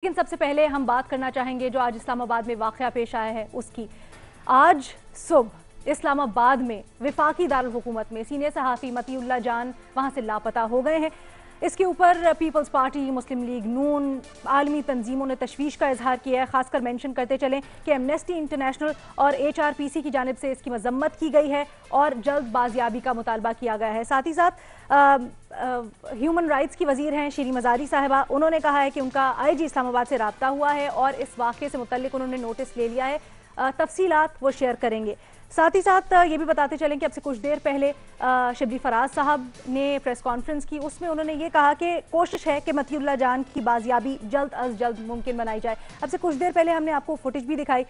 لیکن سب سے پہلے ہم بات کرنا چاہیں گے جو آج اسلام آباد میں واقعہ پیش آیا ہے اس کی۔ آج صبح اسلام آباد میں وفاقی دارالحکومت میں سینئر صحافی مطیع اللہ جان وہاں سے لاپتہ ہو گئے ہیں۔ اس کے اوپر پیپلز پارٹی، مسلم لیگ نون، عالمی تنظیموں نے تشویش کا اظہار کیا ہے۔ خاص کر مینشن کرتے چلیں کہ ایمنسٹی انٹرنیشنل اور HRPC کی جانب سے اس کی مذمت کی گئی ہے اور جلد بازیابی کا مطالبہ کیا گیا ہے۔ ساتھ ہی ساتھ ہیومن رائٹس کی وزیر ہیں شیریں مزاری صاحبہ، انہوں نے کہا ہے کہ ان کا IG اسلام آباد سے رابطہ ہوا ہے اور اس واقعے سے متعلق انہوں نے نوٹس لے لیا ہے، تفصیلات وہ شیئر کریں گے۔ ساتھ ہی ساتھ یہ بھی بتاتے چلیں کہ اب سے کچھ دیر پہلے شبلی فراز صاحب نے پریس کانفرنس کی، اس میں انہوں نے یہ کہا کہ کوشش ہے کہ مطیع اللہ جان کی بازیابی جلد از جلد ممکن بنائی جائے۔ اب سے کچھ دیر پہلے ہم نے آپ کو فوٹیج بھی دکھائی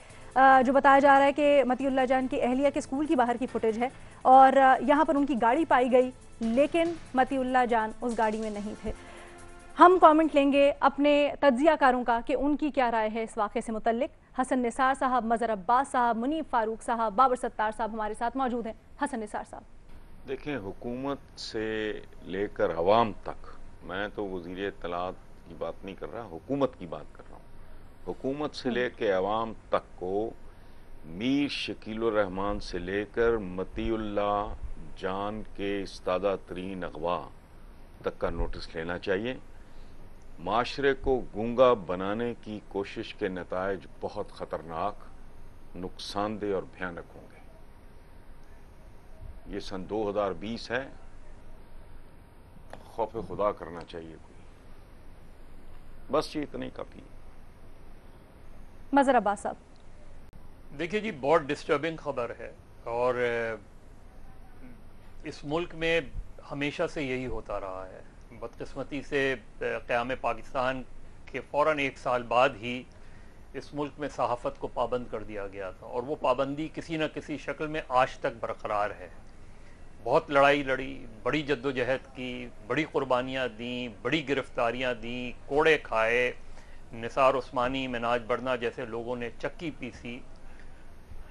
جو بتایا جا رہا ہے کہ مطیع اللہ جان کی اہلیہ کے اسکول کی باہر کی فوٹیج ہے اور یہاں پر ان کی گاڑی پائی گئی لیکن مطیع اللہ جان اس گاڑی میں نہیں تھے۔ ہم کامنٹ لیں گے اپنے تجزیہ کاروں کا کہ ان کی کیا رائے ہے اس واقعے سے متعلق۔ حسن نثار صاحب، مظہر عباس صاحب، منیب فاروق صاحب، بابر ستار صاحب ہمارے ساتھ موجود ہیں۔ حسن نثار صاحب، دیکھیں، حکومت سے لے کر عوام تک، میں تو وزیر اطلاعات کی بات نہیں کر رہا، حکومت کی بات کر رہا ہوں۔ حکومت سے لے کے عوام تک کو میر شکیل الرحمان سے لے کر مطیع اللہ جان کے استادہ ترین اغوا تک کا نوٹس لینا چاہیے۔ معاشرے کو گونگا بنانے کی کوشش کے نتائج بہت خطرناک، نقصان دہ اور بھیانک ہوں گے۔ یہ سن 2020 ہے، خوف خدا کرنا چاہیے کوئی، بس یہ اتنا ہی کافی ہے۔ مظہر عباس صاحب، دیکھیے جی، بہت ڈسٹربنگ خبر ہے اور اس ملک میں ہمیشہ سے یہی ہوتا رہا ہے۔ بدقسمتی سے قیام پاکستان کے فوراً 1 سال بعد ہی اس ملک میں صحافت کو پابند کر دیا گیا تھا اور وہ پابندی کسی نہ کسی شکل میں آج تک برقرار ہے۔ بہت لڑائی لڑی، بڑی جدوجہد کی، بڑی قربانیاں دیں، بڑی گرفتاریاں دیں، کوڑے کھائے، نثار عثمانی، مناج بڑھنا جیسے لوگوں نے چکی پیسی،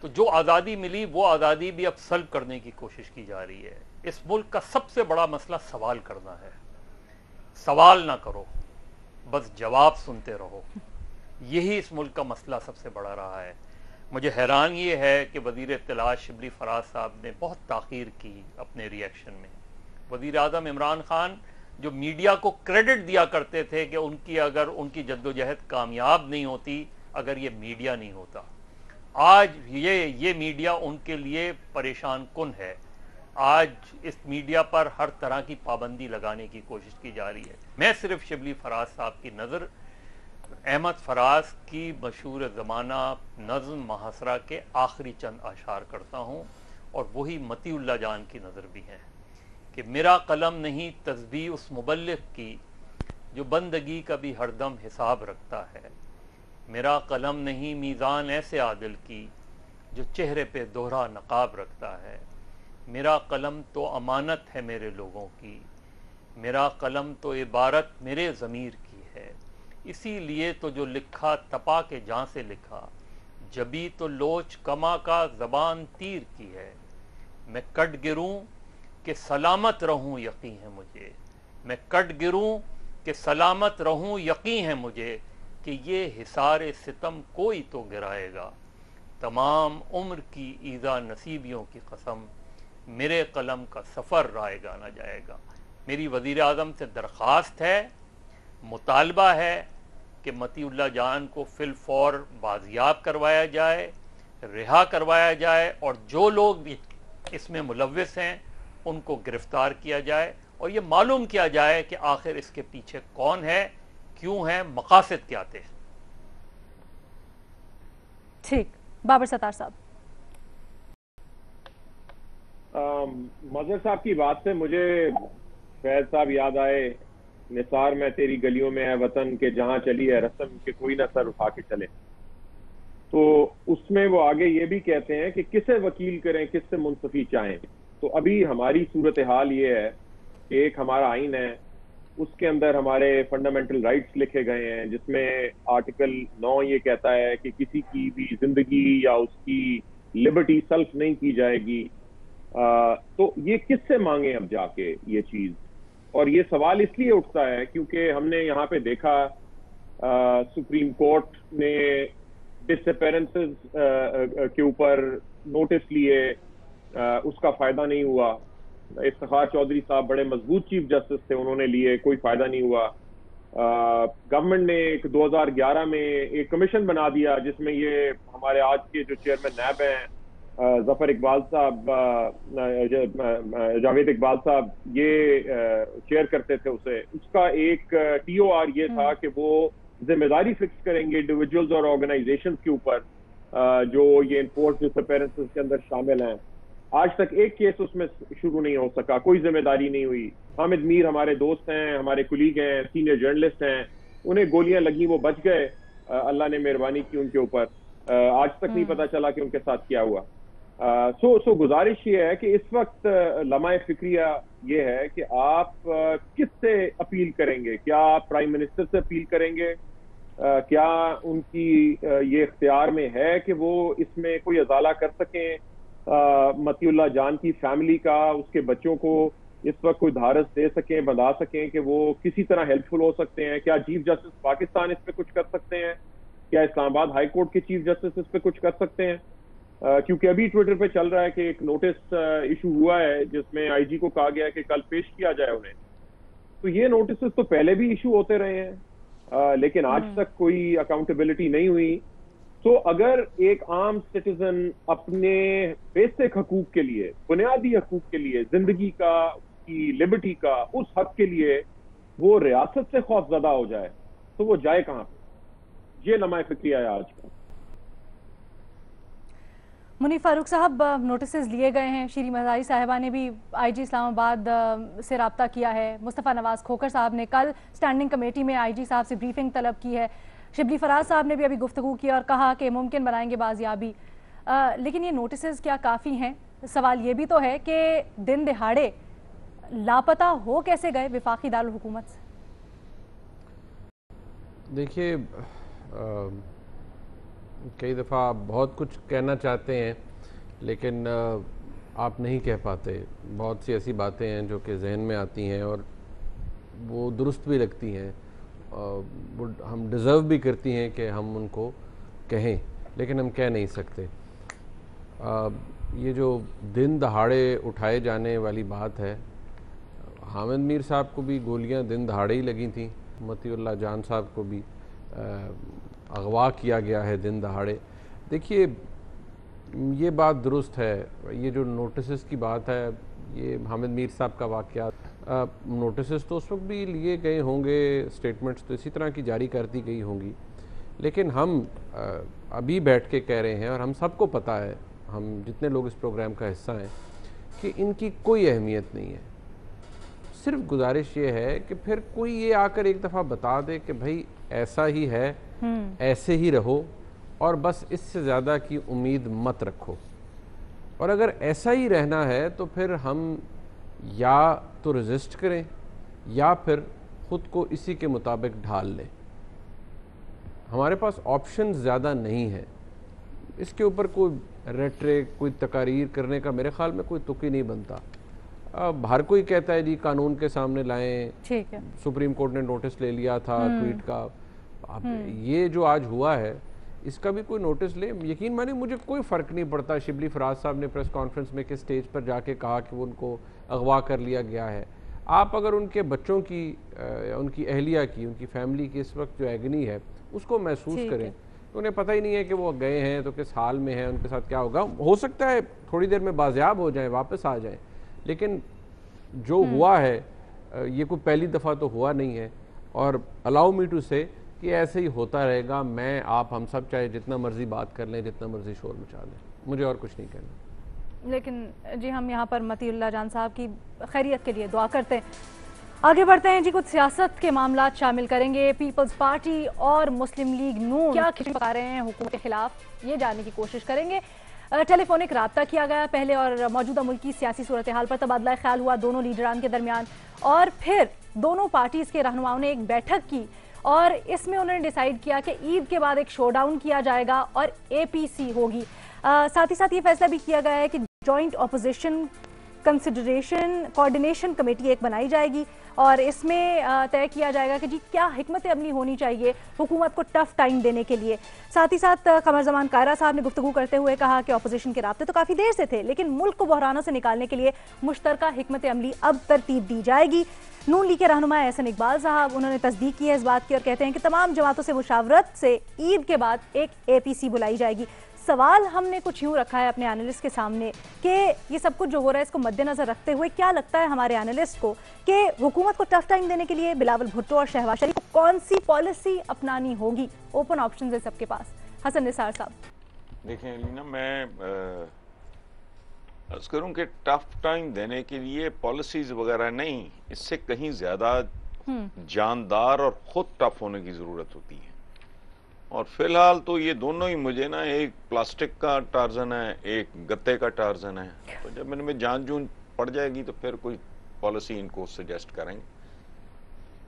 تو جو آزادی ملی وہ آزادی بھی اب سلب کرنے کی کوشش کی جا رہی ہے۔ اس ملک کا سب سے بڑا مسئلہ سوال کرنا ہے۔ سوال نہ کرو، بس جواب سنتے رہو، یہی اس ملک کا مسئلہ سب سے بڑا رہا ہے۔ مجھے حیران یہ ہے کہ وزیر اطلاعات شبلی فراز صاحب نے بہت تاخیر کی اپنے ری ایکشن میں۔ وزیر اعظم عمران خان جو میڈیا کو کریڈٹ دیا کرتے تھے کہ اگر ان کی جدوجہد کامیاب نہیں ہوتی اگر یہ میڈیا نہیں ہوتا، آج یہ میڈیا ان کے لیے پریشان کن ہے۔ آج اس میڈیا پر ہر طرح کی پابندی لگانے کی کوشش کی جا رہی ہے۔ میں صرف شبلی فراز صاحب کی نظر احمد فراز کی مشہور زمانہ نظم محاصرہ کے آخری چند اشعار کرتا ہوں اور وہی مطیع اللہ جان کی نظر بھی ہیں کہ میرا قلم نہیں تسبیح اس مبلغ کی جو بندگی کا بھی ہر دم حساب رکھتا ہے، میرا قلم نہیں میزان ایسے عادل کی جو چہرے پہ دوہرا نقاب رکھتا ہے، میرا قلم تو امانت ہے میرے لوگوں کی، میرا قلم تو عبارت میرے ضمیر کی ہے، اسی لیے تو جو لکھا تپا کے جہاں سے لکھا، جبھی تو لوچ کما کا زبان تیر کی ہے، میں کٹ گروں کہ سلامت رہوں یقین ہے مجھے، میں کٹ گروں کہ سلامت رہوں یقین ہے مجھے کہ یہ حصار ستم کوئی تو گرائے گا، تمام عمر کی ایذا نصیبیوں کی قسم میرے قلم کا سفر رائے گا نہ جائے گا۔ میری وزیر اعظم سے درخواست ہے، مطالبہ ہے کہ مطیع اللہ جان کو فی الفور بازیاب کروایا جائے، رہا کروایا جائے اور جو لوگ بھی اس میں ملوث ہیں ان کو گرفتار کیا جائے اور یہ معلوم کیا جائے کہ آخر اس کے پیچھے کون ہے، کیوں ہے، مقاصد کیا تھے۔ ٹھیک، بابر ستار صاحب۔ مظہر صاحب کی بات سے مجھے فیض صاحب یاد آئے، نثار میں تیری گلیوں میں ہے وطن کے جہاں چلی ہے رسم کہ کوئی نہ سر اٹھا کے چلے۔ تو اس میں وہ آگے یہ بھی کہتے ہیں کہ کسے وکیل کریں، کس سے منصفی چاہیں۔ تو ابھی ہماری صورتحال یہ ہے کہ ایک ہمارا آئین ہے، اس کے اندر ہمارے فنڈامنٹل رائٹس لکھے گئے ہیں، جس میں آرٹیکل 9 یہ کہتا ہے کہ کسی کی بھی زندگی یا اس کی لبرٹی سلف نہیں کی جائے گی۔ تو یہ کس سے مانگیں اب جا کے یہ چیز؟ اور یہ سوال اس لیے اٹھتا ہے کیونکہ ہم نے یہاں پہ دیکھا सुप्रीम कोर्ट ने डिसअपेरेंसेस के ऊपर नोटिस लिए, उसका फायदा नहीं हुआ। इफ्तिखार चौधरी साहब बड़े मजबूत चीफ जस्टिस थे, उन्होंने लिए, कोई फायदा नहीं हुआ। गवर्नमेंट ने 2011 में एक कमीशन बना दिया जिसमें ये हमारे आज के जो चेयरमैन नैब हैं जफर इकबाल साहब, जावेद इकबाल साहब, ये चेयर करते थे उसे। उसका एक TOR ये था कि वो जिम्मेदारी फिक्स करेंगे इंडिविजुअल्स और ऑर्गेनाइजेशंस के ऊपर जो ये इन्फोर्स डिसअपेरेंसेस के अंदर शामिल हैं। आज तक एक केस उसमें शुरू नहीं हो सका, कोई जिम्मेदारी नहीं हुई। हामिद मीर हमारे दोस्त हैं, हमारे कुलीग हैं, सीनियर जर्नलिस्ट हैं, उन्हें गोलियां लगी, वो बच गए, अल्लाह ने मेहरबानी की उनके ऊपर। आज तक नहीं पता चला कि उनके साथ क्या हुआ। सो गुजारिश ये है कि इस वक्त लम्हा फिक्रिया ये है कि आप किससे अपील करेंगे? क्या आप प्राइम मिनिस्टर से अपील करेंगे? क्या उनकी ये इख्तियार में है कि वो इसमें कोई अजाला कर सकें? मतीउल्लाह जान की फैमिली का, उसके बच्चों को इस वक्त कोई धारस दे सकें, बंधा सकें कि वो किसी तरह हेल्पफुल हो सकते हैं? क्या चीफ जस्टिस पाकिस्तान इस पे कुछ कर सकते हैं? क्या इस्लामाबाद हाई कोर्ट के चीफ जस्टिस इस पे कुछ कर सकते हैं? क्योंकि अभी ट्विटर पे चल रहा है कि एक नोटिस इशू हुआ है जिसमें IG को कहा गया है कि कल पेश किया जाए उन्हें। तो ये नोटिस तो पहले भी इशू होते रहे हैं, लेकिन आज तक कोई अकाउंटेबिलिटी नहीं हुई। तो अगर एक आम सिटीजन अपने बेसिक हकूक के लिए, बुनियादी हकूक के लिए, जिंदगी का, उसकी लिबर्टी का, उस हक के लिए वो रियासत से खौफजदा हो जाए तो वो जाए कहां पे? ये लम्हा फिक्रिया है आज का। मुनीफ फारूक साहब, नोटिसेस लिए गए हैं। शीरी मज़ारी साहिबा ने भी IG इस्लामाबाद से रब्ता किया है। मुस्तफ़ा नवाज़ खोखर साहब ने कल स्टैंडिंग कमेटी में IG साहब से ब्रीफिंग तलब की है। शिबली फराज साहब ने भी अभी गुफ्तगू की और कहा कि मुमकिन बनाएंगे बाजियाबी। लेकिन ये नोटिसेस क्या काफ़ी हैं? सवाल ये भी तो है कि दिन दिहाड़े लापता हो कैसे गए वफाकी दारुल हुकूमत से? देखिए, कई दफ़ा आप बहुत कुछ कहना चाहते हैं लेकिन आप नहीं कह पाते। बहुत सी ऐसी बातें हैं जो कि जहन में आती हैं और वो दुरुस्त भी लगती हैं, वो हम डिज़र्व भी करती हैं कि हम उनको कहें, लेकिन हम कह नहीं सकते। ये जो दिन दहाड़े उठाए जाने वाली बात है, हामिद मीर साहब को भी गोलियां दिन दहाड़े ही लगी थी, मतीउल्लाह जान साहब को भी अगवा किया गया है दिन दहाड़े। देखिए, ये बात दुरुस्त है। ये जो नोटिस की बात है, ये हामिद मीर साहब का वाक़या, नोटिस तो उस वक्त भी लिए गए होंगे, स्टेटमेंट्स तो इसी तरह की जारी कर दी गई होंगी, लेकिन हम अभी बैठ के कह रहे हैं और हम सबको पता है, हम जितने लोग इस प्रोग्राम का हिस्सा हैं, कि इनकी कोई अहमियत नहीं है। सिर्फ गुजारिश ये है कि फिर कोई ये आकर एक दफ़ा बता दे कि भाई ऐसा ही है, ऐसे ही रहो और बस इससे ज़्यादा की उम्मीद मत रखो। और अगर ऐसा ही रहना है तो फिर हम या तो रेजिस्ट करें या फिर ख़ुद को इसी के मुताबिक ढाल लें। हमारे पास ऑप्शन ज़्यादा नहीं है। इसके ऊपर कोई रेट्रिक, कोई तकारीर करने का मेरे ख्याल में कोई तुक ही नहीं बनता। अब हर कोई कहता है जी कानून के सामने लाएं, ठीक है, सुप्रीम कोर्ट ने नोटिस ले लिया था ट्वीट का। अब ये जो आज हुआ है इसका भी कोई नोटिस ले, यकीन मानिए मुझे कोई फ़र्क नहीं पड़ता शिबली फराज साहब ने प्रेस कॉन्फ्रेंस में किस स्टेज पर जाके कहा कि वो उनको अगवा कर लिया गया है। आप अगर उनके बच्चों की, उनकी अहलिया की, उनकी फैमिली की इस वक्त जो एगनी है उसको महसूस करें, तो उन्हें पता ही नहीं है कि वो गए हैं तो किस हाल में हैं, उनके साथ क्या होगा। हो सकता है थोड़ी देर में बाजियाब हो जाए, वापस आ जाए, लेकिन जो हुआ है ये कोई पहली दफ़ा तो हुआ नहीं है। और अलाउ मी टू से कि ऐसे ही होता रहेगा। मैं, आप, हम सब चाहे जितना मर्जी बात कर लें, जितना मर्जी शोर मचा लें, मुझे और कुछ नहीं कहना। लेकिन जी हम यहाँ पर मतीउल्लाह जान साहब की खैरियत के लिए दुआ करते हैं। आगे बढ़ते हैं जी, कुछ सियासत के मामला शामिल करेंगे। पीपल्स पार्टी और मुस्लिम लीग नून क्या खिचड़ी पका रहे हैं हुकूमत के खिलाफ, ये जानने की कोशिश करेंगे। टेलीफोनिक रब्ता किया गया पहले और मौजूदा मुल्क की सियासी सूरत हाल पर तबादला ख्याल हुआ दोनों लीडरान के दरमियान, और फिर दोनों पार्टीज के रहनुमाओं ने एक बैठक की और इसमें उन्होंने डिसाइड किया कि ईद के बाद एक शोडाउन किया जाएगा और APC होगी। साथ ही साथ ये फैसला भी किया गया है कि joint opposition consideration coordination committee एक बनाई जाएगी और इसमें तय किया जाएगा कि जी क्या हिकमत अमली होनी चाहिए हुकूमत को टफ टाइम देने के लिए। साथ ही साथ कमर जमान कायरा साहब ने गुफ्तगू करते हुए कहा कि अपोजिशन के राब्ते तो काफ़ी देर से थे, लेकिन मुल्क को बहरानों से निकालने के लिए मुश्तरका हिकमत अमली अब तरतीब दी जाएगी। नून लीग के रहनुमा एहसन इकबाल साहब, उन्होंने तस्दीक की है इस बात की और कहते हैं कि तमाम जमातों से मुशावरत से ईद के बाद एक APC बुलाई जाएगी। सवाल हमने कुछ यूँ रखा है अपने एनालिस्ट के सामने कि ये सब कुछ जो हो रहा है इसको मद्देनजर रखते हुए क्या लगता है हमारे एनालिस्ट को कि हुकूमत को टफ टाइम देने के लिए बिलावल भुट्टो और शहबाज शरीफ को कौन सी पॉलिसी अपनानी होगी? ओपन ऑप्शन है सबके पास। हसन निसार साहब। देखें लीना, मैं अर्ज करूं कि टफ टाइम देने के लिए पॉलिसीज वगैरह नहीं, इससे कहीं ज्यादा जानदार और खुद टफ होने की जरूरत होती है। और फिलहाल तो ये दोनों ही मुझे ना, एक प्लास्टिक का टार्जन है, एक गत्ते का टार्जन है। तो जब इनमें जान जून पड़ जाएगी तो फिर कोई पॉलिसी इनको सजेस्ट करेंगे।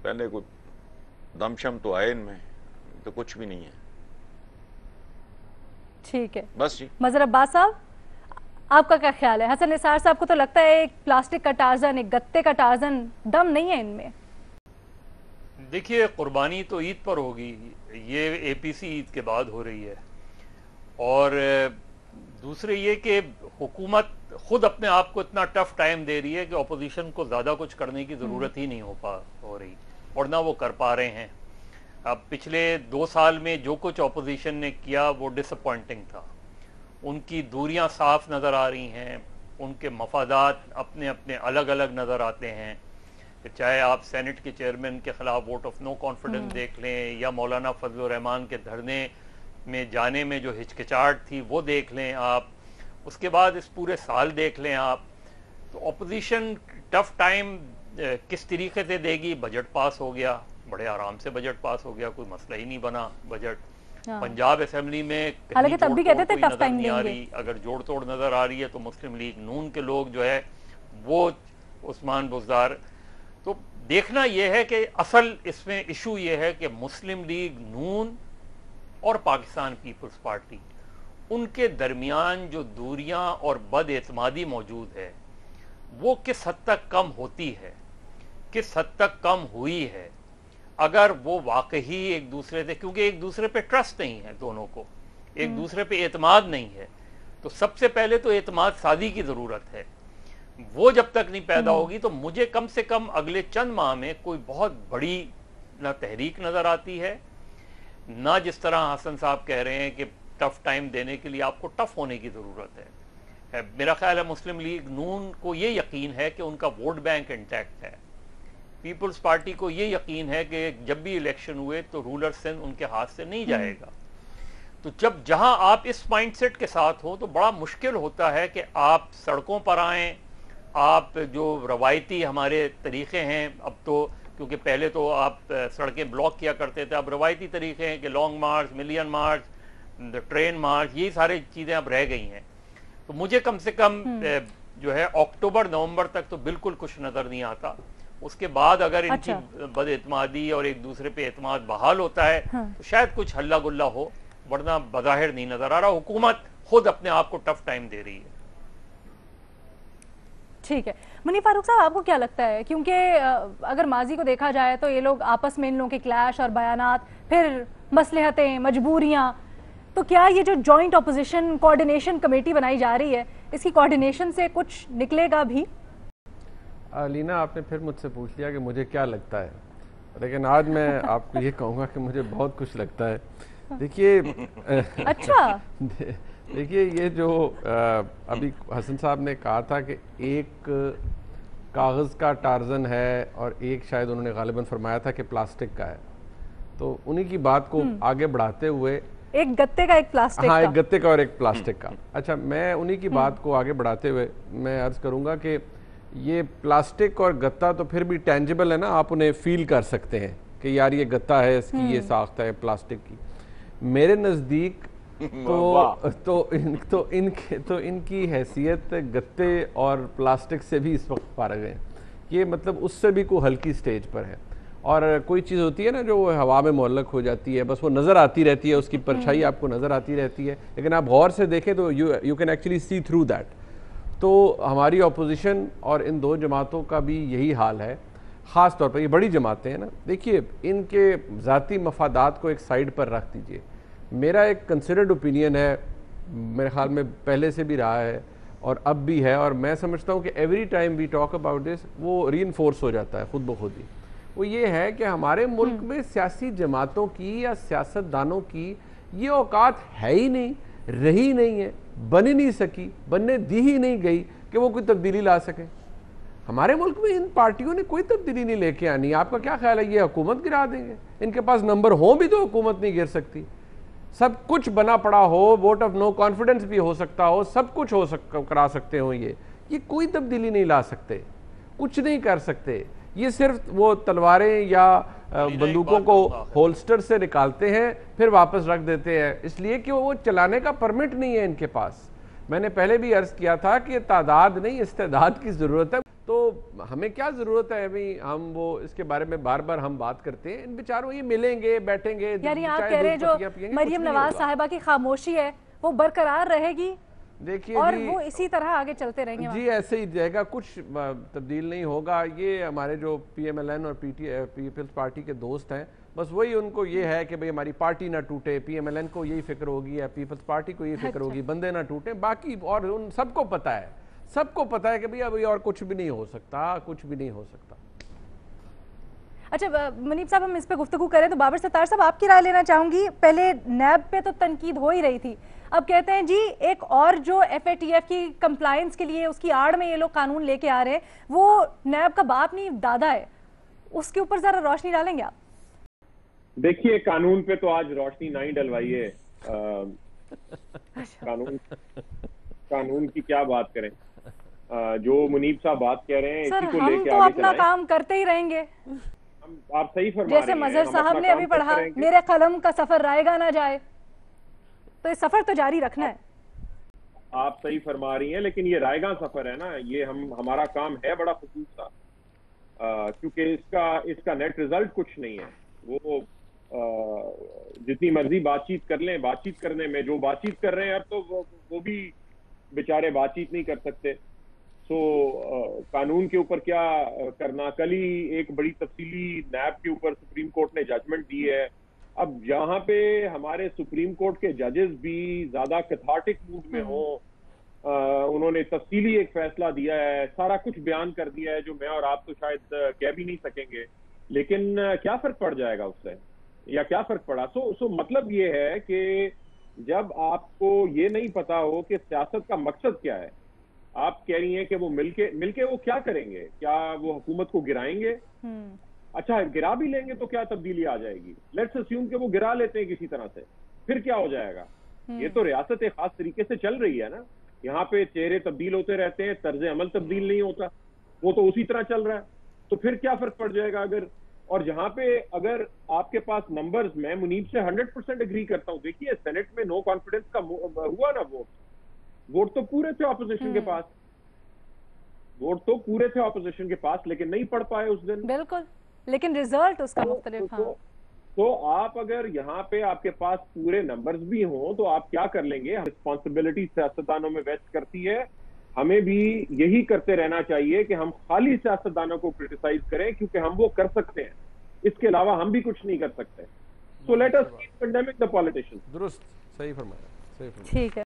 पहले कोई दमशम तो आए इनमें, तो कुछ भी नहीं है। ठीक है, बस जी। मजहर अब्बास साहब, आपका क्या ख्याल है? हसन निसार साहब को तो लगता है एक प्लास्टिक का टार्जन, एक गत्ते का टार्जन, दम नहीं है इनमें। देखिए, कुर्बानी तो ईद पर होगी, ये APC ईद के बाद हो रही है। और दूसरे ये कि हुकूमत खुद अपने आप को इतना टफ टाइम दे रही है कि अपोजिशन को ज़्यादा कुछ करने की ज़रूरत ही नहीं हो रही, और ना वो कर पा रहे हैं। अब पिछले 2 साल में जो कुछ अपोजिशन ने किया वो डिसअपॉइंटिंग था। उनकी दूरियां साफ नज़र आ रही हैं, उनके मफादात अपने अपने अलग अलग नज़र आते हैं। चाहे आप सेनेट के चेयरमैन के खिलाफ वोट ऑफ नो कॉन्फिडेंस देख लें, या मौलाना फजल रहमान के धरने में जाने में जो हिचकिचाहट थी वो देख लें आप, उसके बाद इस पूरे साल देख लें आप, तो अपोजिशन टफ टाइम किस तरीके से देगी। बजट पास हो गया, बड़े आराम से बजट पास हो गया, कोई मसला ही नहीं बना बजट। पंजाब असेंबली में हालांकि तब भी कहते थे टफ टाइम नहीं आ रही। अगर जोड़ तोड़ नजर आ रही है तो मुस्लिम लीग नून के लोग जो है वो उस्मान बुज़दार। तो देखना यह है कि असल इसमें इशू यह है कि मुस्लिम लीग नून और पाकिस्तान पीपल्स पार्टी, उनके दरमियान जो दूरियां और बदएतमादी मौजूद है वो किस हद तक कम होती है, किस हद तक कम हुई है अगर वो वाकई एक दूसरे से, क्योंकि एक दूसरे पे ट्रस्ट नहीं है, दोनों को एक दूसरे पे एतमाद नहीं है। तो सबसे पहले तो एतमाद साजी की ज़रूरत है। वो जब तक नहीं पैदा होगी तो मुझे कम से कम अगले चंद माह में कोई बहुत बड़ी ना तहरीक नज़र आती है, ना जिस तरह हसन साहब कह रहे हैं कि टफ टाइम देने के लिए आपको टफ होने की ज़रूरत है। मेरा ख्याल है मुस्लिम लीग नून को ये यकीन है कि उनका वोट बैंक इंटैक्ट है। पीपल्स पार्टी को ये यकीन है कि जब भी इलेक्शन हुए तो रूलर सिंध उनके हाथ से नहीं जाएगा। तो जब जहां आप इस माइंडसेट के साथ हो तो बड़ा मुश्किल होता है कि आप सड़कों पर आएँ। आप जो रवायती हमारे तरीक़े हैं, अब तो क्योंकि पहले तो आप सड़कें ब्लॉक किया करते थे, अब रवायती तरीक़े हैं कि लॉन्ग मार्च, मिलियन मार्च, ट्रेन मार्च, ये सारी चीज़ें अब रह गई हैं। तो मुझे कम से कम जो है अक्टूबर नवंबर तक तो बिल्कुल कुछ नज़र नहीं आता। उसके बाद अगर इनकी बदएतमादी और एक दूसरे पे एतमाद बहाल होता है तो शायद कुछ हल्ला गुल्ला हो, वरना बज़ाहिर नहीं नज़र आ रहा। हुकूमत खुद अपने आप को टफ टाइम दे रही है। ठीक है, मुनीर फारूक साहब, आपको क्या लगता है? क्योंकि अगर माजी को देखा जाए तो ये लोग आपस में इन लोगों के क्लैश और बयानात, फिर मसलहतें, मजबूरियां, तो क्या ये जो जॉइंट अपोजिशन कोऑर्डिनेशन कमेटी बनाई जा रही है इसकी कोऑर्डिनेशन से कुछ निकलेगा भी? लीना, आपने फिर मुझसे पूछ लिया कि मुझे क्या लगता है, लेकिन आज मैं आपको ये कहूँगा कि मुझे बहुत कुछ लगता है। देखिए अच्छा देखिए, ये जो अभी हसन साहब ने कहा था कि एक कागज़ का टार्जन है और एक शायद उन्होंने गालिबन फरमाया था कि प्लास्टिक का है, तो उन्हीं की बात को आगे बढ़ाते हुए, एक गत्ते का एक प्लास्टिक का, हाँ, एक गत्ते का और एक प्लास्टिक का। अच्छा, मैं उन्हीं की बात को आगे बढ़ाते हुए मैं अर्ज़ करूँगा कि ये प्लास्टिक और गत्ता तो फिर भी टेंजिबल है ना, आप उन्हें फील कर सकते हैं कि यार ये गत्ता है, इसकी ये साख्त है प्लास्टिक की। मेरे नज़दीक तो इनकी हैसियत गत्ते और प्लास्टिक से भी इस वक्त फारग है। ये मतलब उससे भी कोई हल्की स्टेज पर है। और कोई चीज़ होती है ना जो हवा में मुअल्लक हो जाती है, बस वो नज़र आती रहती है, उसकी परछाई आपको नज़र आती रहती है, लेकिन आप गौर से देखें तो you can actually see through that. تو ہماری اپوزیشن اور ان دو جماعتوں کا بھی یہی حال ہے. خاص طور پر یہ بڑی جماعتیں ہیں نا, دیکھیے ان کے ذاتی مفادات کو ایک سائیڈ پر رکھ دیجئے. میرا ایک کنسیڈرڈ اوپینین ہے, میرے خیال میں پہلے سے بھی رہا ہے اور اب بھی ہے, اور میں سمجھتا ہوں کہ every time we talk about this وہ ری انفورس ہو جاتا ہے خود بخود ہی. وہ یہ ہے کہ ہمارے ملک میں سیاسی جماعتوں کی یا سیاست دانوں کی یہ اوقات ہے ہی نہیں, رہی نہیں ہے, بن ہی نہیں سکی, بننے دی ہی نہیں گئی کہ وہ کوئی تبدیلی لا سکیں. ہمارے ملک میں ان پارٹیوں نے کوئی تبدیلی نہیں لے کے آنی. آپ کا کیا خیال ہے یہ حکومت گرا دیں گے؟ ان کے پاس نمبر ہوں بھی تو حکومت نہیں گر سکتی. سب کچھ بنا پڑا ہو, ووٹ آف نو کانفیڈنس بھی ہو سکتا ہو, سب کچھ کرا سکتے ہوں, یہ کوئی تبدیلی نہیں لا سکتے, کچھ نہیں کر سکتے. یہ صرف وہ تلواریں یا بندوقوں کو ہولسٹر سے نکالتے ہیں پھر واپس رکھ دیتے ہیں, اس لیے کہ وہ چلانے کا پرمٹ نہیں ہے ان کے پاس. میں نے پہلے بھی عرض کیا تھا کہ تعداد نہیں استعداد کی ضرورت ہے. تو ہمیں کیا ضرورت ہے ابھی ہم وہ اس کے بارے میں بار بار ہم بات کرتے ہیں. ان بیچاروں یہ ملیں گے, بیٹھیں گے, یعنی آپ کہہ رہے ہیں جو مریم نواز صاحبہ کی خاموشی ہے وہ برقرار رہے گی دیکھیے اور وہ اسی طرح آگے چلتے رہیں گے؟ جی ایسے ہی جائے گا, کچھ تبدیل نہیں ہوگا. یہ ہمارے جو پی ایم ایل این اور پیپلز پارٹی کے دوست ہیں, بس وہی ان کو یہ ہے کہ بھئی ہماری پارٹی نہ ٹوٹے. پی ایم ایل این کو یہی فکر ہوگی یا پیپلز پارٹی کو یہی فکر ہوگی بندے نہ ٹوٹیں. باقی اور ان سب کو پتہ ہے, سب کو پتہ ہے کہ بھئی ابھی اور کچھ بھی نہیں ہو سکتا, کچھ بھی نہیں ہو سکتا. اچھا منیب صاحب, ہم اس پہ گفتگو کریں تو بابر ستار صاحب آپ کی رائے لینا چاہوں گی. پہلے نیب پہ تو تنقید ہو ہی رہی تھی, اب کہتے ہیں جی ایک اور جو ایف اے ٹی ایف کی کمپلائنس کے لیے اس کی آڑ میں یہ لوگ قانون لے کے آ رہے ہیں, وہ نیب کا باپ نہیں دادا ہے. اس کے اوپر ذرا روشنی ڈالیں گے آپ؟ دیکھیے قانون پہ تو آج روشنی نہ ہی ڈلوائیے, قانون کی کیا بات کریں. جو منیب صاحب بات کہہ رہے ہیں اسی کو لے کے ہم تو اپنا کام کرتے ہی رہیں گے. آپ صحیح فرما رہے ہیں, جیسے مظہر صاحب نے ابھی پڑھا میرے قلم کا سفر رائے گا نہ جائے, تو یہ سفر تو جاری رکھنا ہے. آپ صحیح فرما رہی ہیں, لیکن یہ رائے گاں سفر ہے نا, یہ ہمارا کام ہے بڑا خصوص تھا, کیونکہ اس کا نیٹ ریزلٹ کچھ نہیں ہے. وہ جتنی مرضی بات چیت کر لیں, بات چیت کرنے میں جو بات چیت کر رہے ہیں اب تو وہ بھی بیچارے بات چیت نہیں کر سکتے. سو قانون کے اوپر کیا کرنا. کل ہی ایک بڑی تفصیلی نیب کے اوپر سپریم کورٹ نے ججمنٹ دی ہے. اب جہاں پہ ہمارے سپریم کورٹ کے ججز بھی زیادہ کیتھارٹک موڈ میں ہوں, انہوں نے تفصیلی ایک فیصلہ دیا ہے, سارا کچھ بیان کر دیا ہے جو میں اور آپ تو شاید کہہ بھی نہیں سکیں گے, لیکن کیا فرق پڑ جائے گا اس سے, یا کیا فرق پڑا. سو مطلب یہ ہے کہ جب آپ کو یہ نہیں پتا ہو کہ سیاست کا مقصد کیا ہے, آپ کہہ رہی ہیں کہ وہ مل کے وہ کیا کریں گے, کیا وہ حکومت کو گرائیں گے؟ اچھا گرا بھی لیں گے تو کیا تبدیلی آ جائے گی؟ لیٹس اسیوم کہ وہ گرا لیتے ہیں کسی طرح سے, پھر کیا ہو جائے گا؟ یہ تو ریاست ایک خاص طریقے سے چل رہی ہے نا, یہاں پہ چہرے تبدیل ہوتے رہتے ہیں, طرز عمل تبدیل نہیں ہوتا, وہ تو اسی طرح چل رہا ہے. تو پھر کیا فرق پڑ جائے گا اگر, اور جہاں پہ اگر آپ کے پاس نمبرز, میں منیب سے 100% اگری کرتا ہوں. دیکھیے سینٹ میں نو کانفیڈنس کا ہوا نا ووٹ تو پورے تھے اپوزیشن کے پاس, ووٹ تو پورے تھے اپوزیشن کے پاس, لیکن نہیں پڑھ پائے اس دن. بالکل, لیکن ریزلٹ اس کا مختلف. تو آپ اگر یہاں پہ آپ کے پاس پورے نمبرز بھی ہوں تو آپ کیا کر لیں گے؟ رسپانسبلٹی سیاستدانوں میں ویسٹ کرتی ہے. ہمیں بھی یہی کرتے رہنا چاہیے کہ ہم خالی سیاستدانوں کو کرٹیسائز کریں, کیونکہ ہم وہ کر سکتے ہیں, اس کے علاوہ ہم بھی کچھ نہیں کر سکتے. So let us keep condemning the politicians. درست, صحیح فرمایا, صحیح فرمایا. ٹھیک ہے.